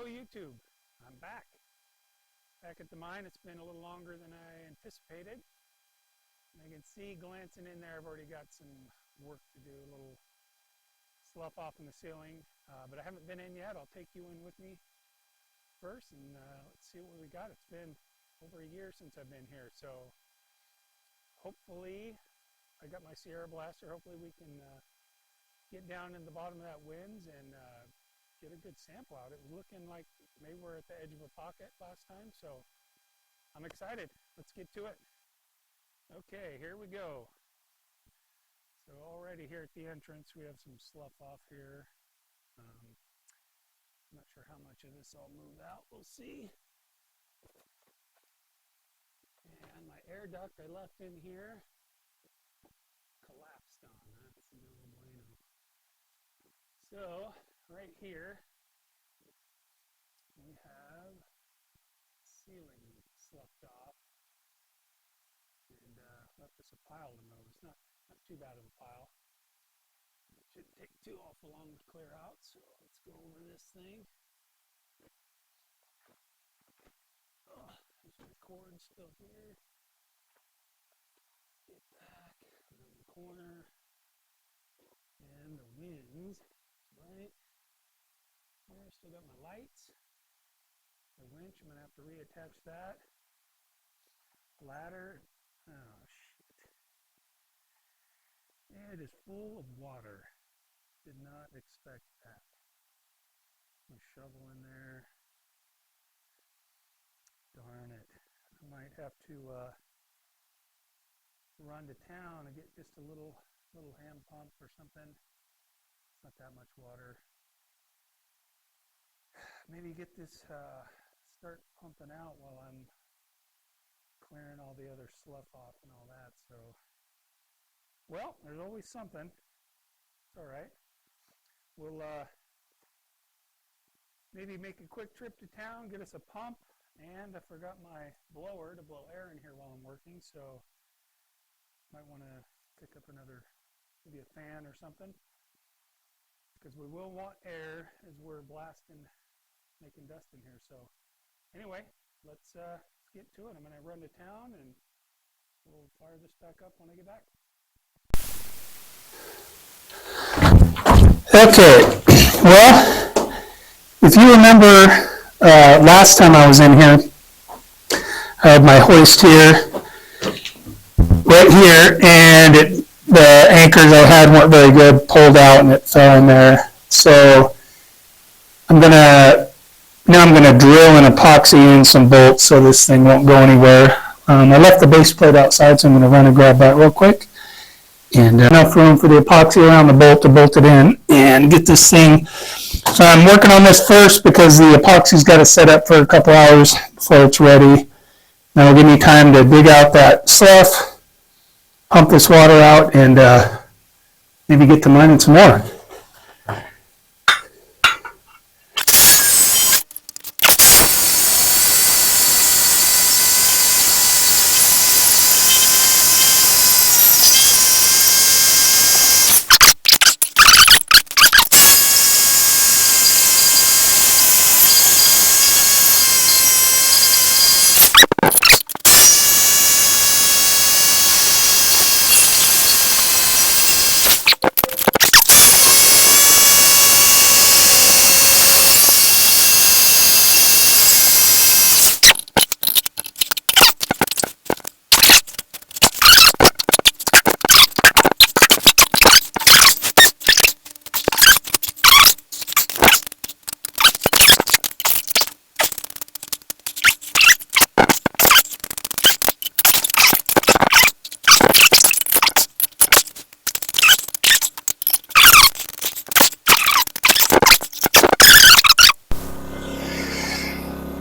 Hello YouTube, I'm back at the mine. It's been a little longer than I anticipated. And I can see glancing in there, I've already got some work to do, a little slough off in the ceiling, but I haven't been in yet. I'll take you in with me first and let's see what we got. It's been over a year since I've been here, so hopefully I got my Sierra blaster. Hopefully we can get down in the bottom of that winze and get a good sample out. It was looking like maybe we're at the edge of a pocket last time, so I'm excited. Let's get to it. Okay, here we go. So already here at the entrance we have some slough off here. I'm not sure how much of this I'll move out. We'll see. And my air duct I left in here collapsed on. That's no bueno. So right here we have ceiling sloughed off, and left us a pile to move. It's not too bad of a pile. It shouldn't take too awful long to clear out, so let's go over this thing. Oh, there's my cord still here. Get back around the corner, and the winze right here. Still got my lights, the winch. I'm gonna have to reattach that. Ladder. Oh shit! It is full of water. Did not expect that. My shovel in there. Darn it! I might have to run to town and get just a little hand pump or something. It's not that much water. Maybe get this start pumping out while I'm clearing all the other slough off and all that. So, well, there's always something. It's all right. We'll maybe make a quick trip to town, get us a pump, and I forgot my blower to blow air in here while I'm working, so might want to pick up maybe a fan or something, because we will want air as we're blasting, making dust in here. So anyway, let's get to it. I'm going to run to town and we'll fire this back up when I get back. Okay, well, if you remember last time I was in here, I had my hoist here, right here, and the anchors I had weren't very good, pulled out and it fell in there. So I'm gonna drill and epoxy in some bolts so this thing won't go anywhere. I left the base plate outside, so I'm gonna run and grab that real quick. And enough room for the epoxy around the bolt to bolt it in and get this thing. So I'm working on this first because the epoxy's got to set up for a couple hours before it's ready. That'll give me time to dig out that slough, pump this water out, and maybe get to mining some more.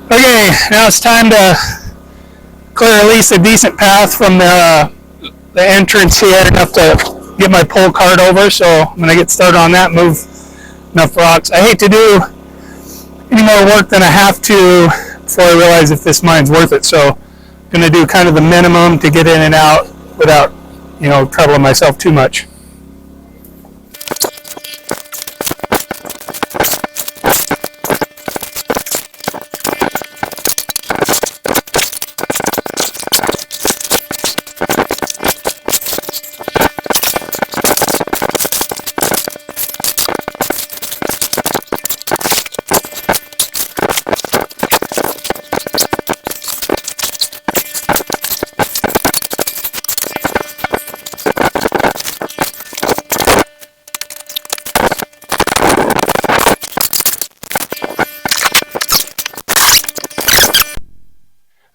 Okay, now it's time to clear at least a decent path from the entrance here, enough to get my pole cart over. So I'm going to get started on that, move enough rocks. I hate to do any more work than I have to before I realize if this mine's worth it. So I'm going to do kind of the minimum to get in and out without, troubling myself too much.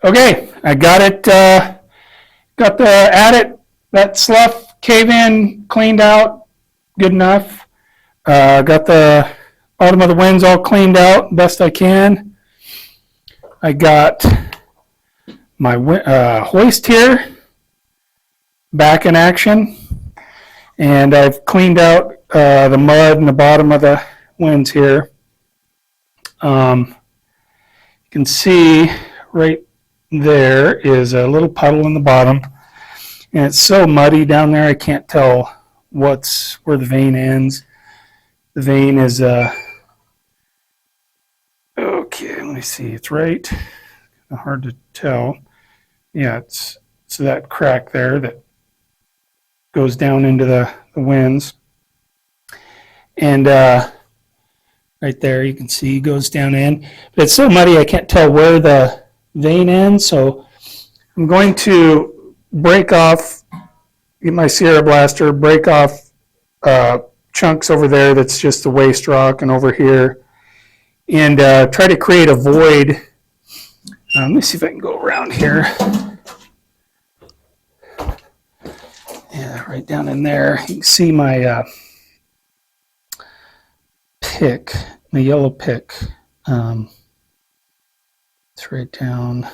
Okay, I got it, got the adit, that slough cave-in cleaned out, good enough. Got the bottom of the winze all cleaned out best I can. I got my hoist here back in action, and I've cleaned out the mud in the bottom of the winze here. You can see right there is a little puddle in the bottom, and it's so muddy down there I can't tell where the vein ends. The vein is okay, let me see, it's right, hard to tell. Yeah, it's that crack there that goes down into the winze. And right there you can see it goes down in. But it's so muddy I can't tell where the vein ends, so I'm going to break off, get my Sierra Blaster, break off chunks over there that's just the waste rock, and over here, and try to create a void. Let me see if I can go around here. Yeah, right down in there. You can see my pick, my yellow pick. It's right down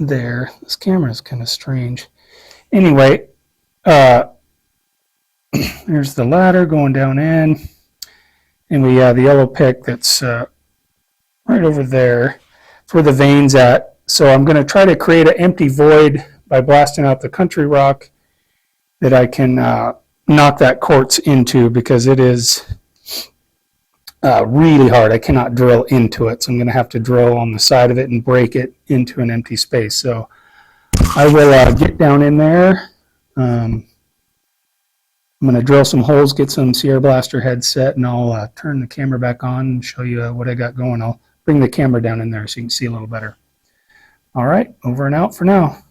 there. This camera is kind of strange. Anyway, there's the ladder going down in, and we have the yellow pick that's right over there. It's where the vein's at. So I'm going to try to create an empty void by blasting out the country rock that I can knock that quartz into, because it is really hard. I cannot drill into it, so I'm going to have to drill on the side of it and break it into an empty space. So I will get down in there. I'm going to drill some holes, get some Sierra Blaster heads set, and I'll turn the camera back on and show you what I got going. I'll bring the camera down in there so you can see a little better. All right, over and out for now.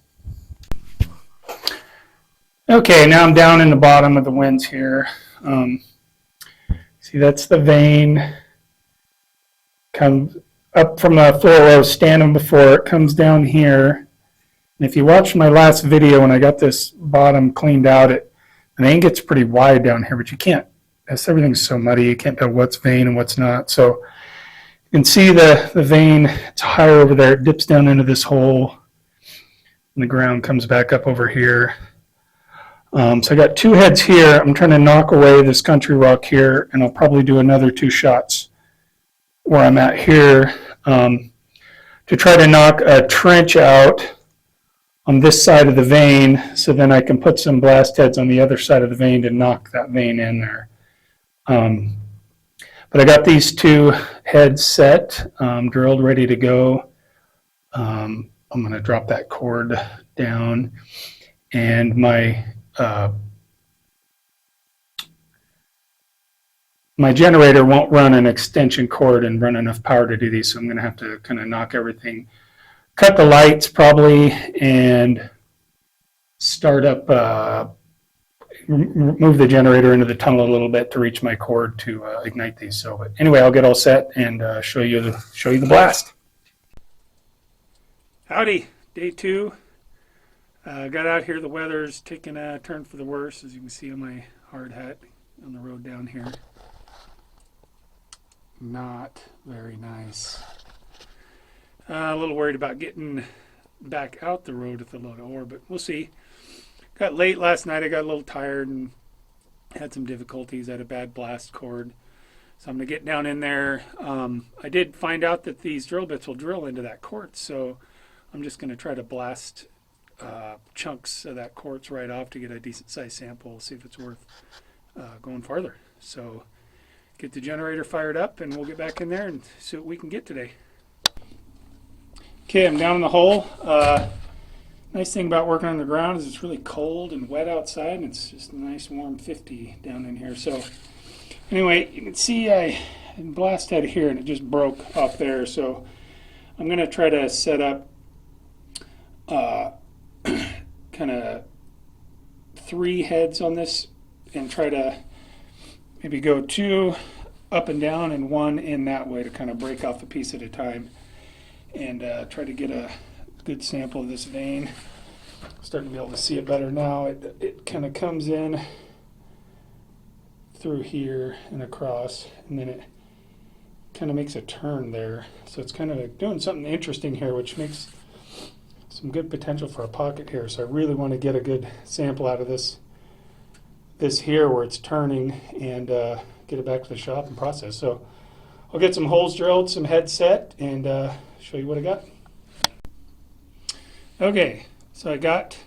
Okay, now I'm down in the bottom of the winze here. See, that's the vein. Comes up from the floor where I was standing before. It comes down here. And if you watched my last video when I got this bottom cleaned out, the vein gets pretty wide down here, but you can't, everything's so muddy, you can't tell what's vein and what's not. So you can see the vein, it's higher over there. It dips down into this hole, and the ground comes back up over here. So I got two heads here. I'm trying to knock away this country rock here, and I'll probably do another 2 shots where I'm at here to try to knock a trench out on this side of the vein, so then I can put some blast heads on the other side of the vein to knock that vein in there. But I got these 2 heads set, drilled, ready to go. I'm going to drop that cord down, and my generator won't run an extension cord and run enough power to do these, so I'm going to have to kind of knock everything, cut the lights probably, and start up, move the generator into the tunnel a little bit to reach my cord to ignite these. So, but anyway, I'll get all set and show you the blast. Howdy, day 2. Got out here, the weather's taking a turn for the worse, as you can see on my hard hat on the road down here. Not very nice. A little worried about getting back out the road with a load of ore, but we'll see. Got late last night, I got a little tired and had some difficulties. I had a bad blast cord. So I'm going to get down in there. I did find out that these drill bits will drill into that quartz, so I'm just going to try to blast chunks of that quartz right off to get a decent sized sample, see if it's worth going farther. So get the generator fired up and we'll get back in there and see what we can get today. Okay, I'm down in the hole. Nice thing about working on the ground is it's really cold and wet outside, and it's just a nice warm 50 down in here. So anyway, you can see I blast head here and it just broke off there. So I'm going to try to set up kind of 3 heads on this and try to maybe go 2 up and down and 1 in that way to kind of break off a piece at a time. and try to get a good sample of this vein. Starting to be able to see it better now. It kind of comes in through here and across, and then it kind of makes a turn there. So it's kind of doing something interesting here, which makes some good potential for a pocket here. So I really want to get a good sample out of this here where it's turning, and get it back to the shop and process. So I'll get some holes drilled, some heads set, and show you what I got. Okay, so I got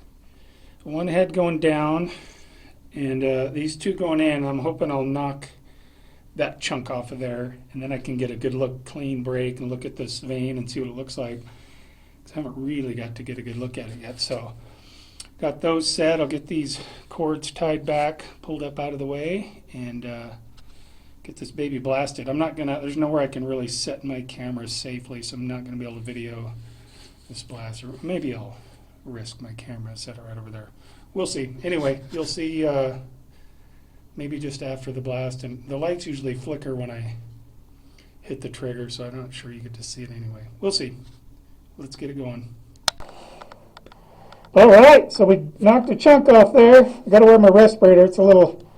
one head going down and these two going in. I'm hoping I'll knock that chunk off of there, and then I can get a good look, clean break, and look at this vein and see what it looks like. I haven't really got to get a good look at it yet. So got those set. I'll get these cords tied back, pulled up out of the way, and get this baby blasted. There's nowhere I can really set my camera safely, so I'm not gonna be able to video this blast. Or maybe I'll risk my camera, set it right over there. We'll see. Anyway, you'll see maybe just after the blast, and the lights usually flicker when I hit the trigger, so I'm not sure you get to see it anyway. We'll see. Let's get it going. All right, so we knocked a chunk off there. I got to wear my respirator. It's a little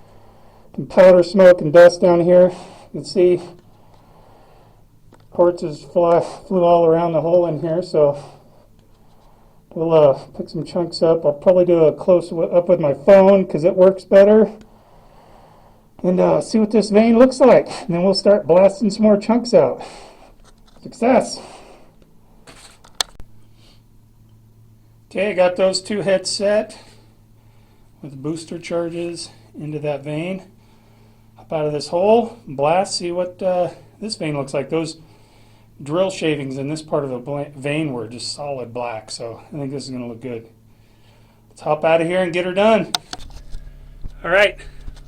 powder smoke and dust down here. You can see quartzes flew all around the hole in here, so we'll pick some chunks up. I'll probably do a close up with my phone because it works better, and see what this vein looks like, and then we'll start blasting some more chunks out. Success. Okay, I got those two heads set with booster charges into that vein. Up out of this hole, blast, see what this vein looks like. Those drill shavings in this part of the vein were just solid black, so I think this is going to look good. Let's hop out of here and get her done. All right,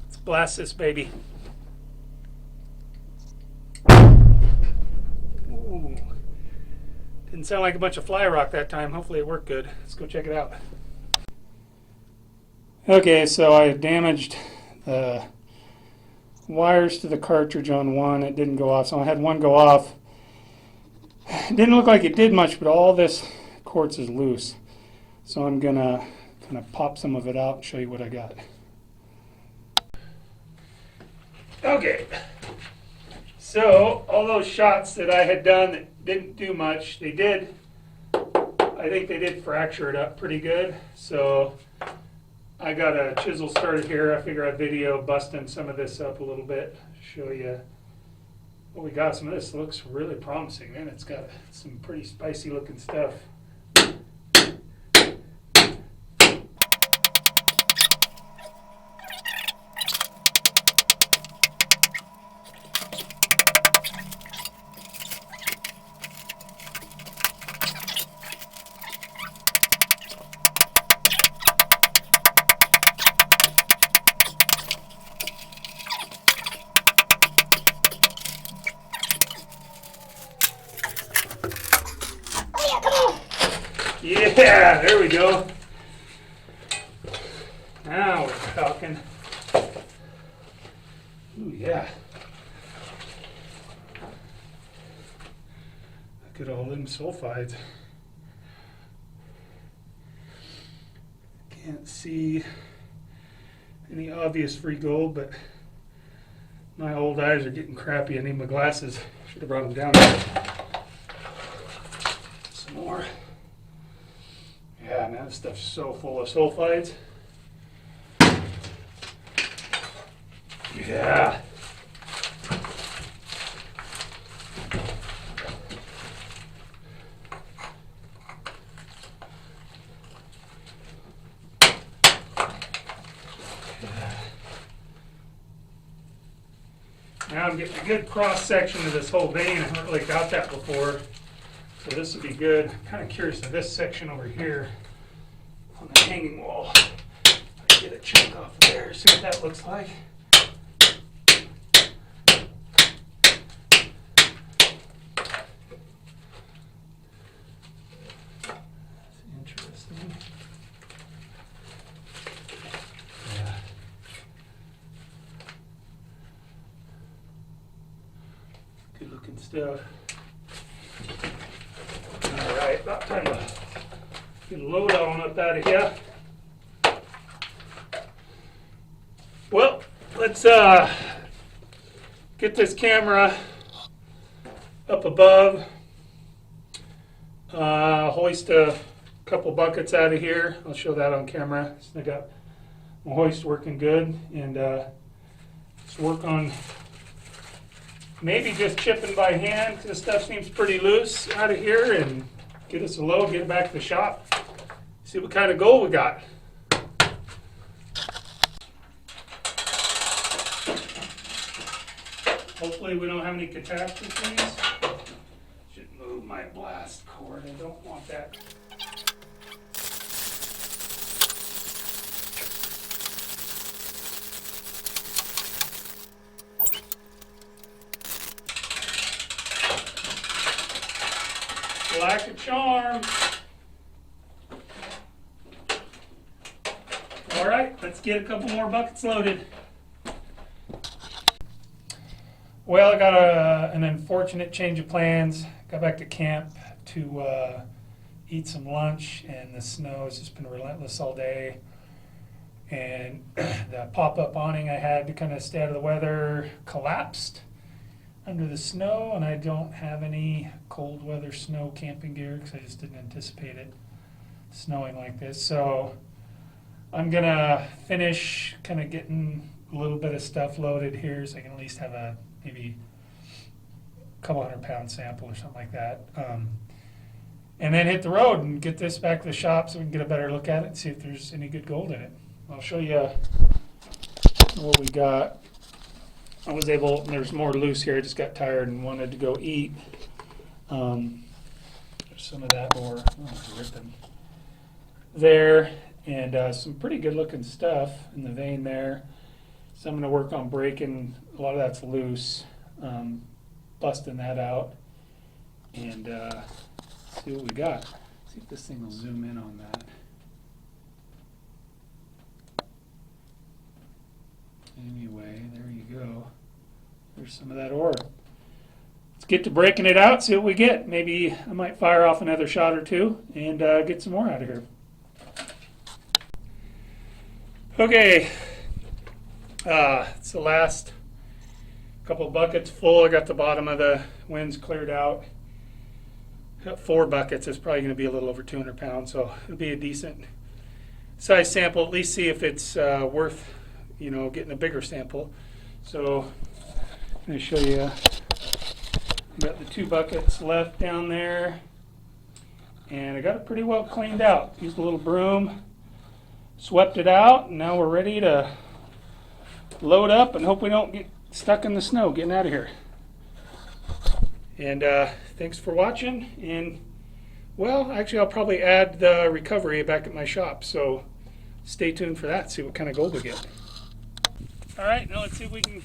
let's blast this baby. Ooh. Didn't sound like a bunch of fly rock that time. Hopefully it worked good. Let's go check it out. Okay, so I damaged the wires to the cartridge on one. It didn't go off, so I had one go off. It didn't look like it did much, but all this quartz is loose. So I'm gonna kind of pop some of it out and show you what I got. Okay, so all those shots that I had done that didn't do much, I think they did fracture it up pretty good. So I got a chisel started here. I figure I'd video busting some of this up a little bit, show you what we got. Some of this looks really promising, man. It's got some pretty spicy looking stuff. Yeah, there we go. Now we're talking. Ooh, yeah. Look at all them sulfides. Can't see any obvious free gold, but my old eyes are getting crappy. I need my glasses. Should have brought them down there. Some more. Yeah, man, this stuff's so full of sulfides. Yeah. Now I'm getting a good cross section of this whole vein. I haven't really got that before. So this would be good. I'm kind of curious of this section over here on the hanging wall. Get a chunk off there, see what that looks like. That's interesting. Yeah. Good looking stuff. right, about time to get a load on up out of here. Well, let's get this camera up above, hoist a couple buckets out of here. I'll show that on camera. So I got my hoist working good, and let's work on maybe just chipping by hand because this stuff seems pretty loose out of here, and get us a load, get it back to the shop, see what kind of gold we got. Hopefully we don't have any catastrophes. Should move my blast cord. I don't want that. Lack of charm. All right, let's get a couple more buckets loaded. Well, I got an unfortunate change of plans. Got back to camp to eat some lunch, and the snow has just been relentless all day. And the pop-up awning I had to kind of stay out of the weather collapsed under the snow, and I don't have any cold weather snow camping gear because I just didn't anticipate it snowing like this. So I'm gonna finish kind of getting a little bit of stuff loaded here so I can at least have a maybe a couple 100-pound sample or something like that. And then hit the road and get this back to the shop so we can get a better look at it and see if there's any good gold in it. I'll show you what we got. I was able, there's more loose here, I just got tired and wanted to go eat. There's some of that ore, ripping there, and some pretty good looking stuff in the vein there. So I'm going to work on breaking, a lot of that's loose, busting that out, and see what we got. See if this thing will zoom in on that. Anyway, there you go. There's some of that ore. Let's get to breaking it out, see what we get. Maybe I might fire off another shot or two and get some more out of here. Okay. It's the last couple buckets full. I got the bottom of the winze cleared out. Got 4 buckets. It's probably going to be a little over 200 pounds, so it'll be a decent size sample. At least see if it's worth, getting a bigger sample. So I'm going to show you. I've got the 2 buckets left down there, and I got it pretty well cleaned out. Used a little broom, swept it out, and now we're ready to load up and hope we don't get stuck in the snow getting out of here. And thanks for watching. And well, actually I'll probably add the recovery back at my shop, so stay tuned for that, see what kind of gold we get. All right, now let's see if we can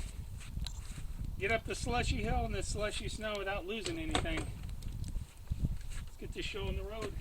get up the slushy hill in this slushy snow without losing anything. Let's get this show on the road.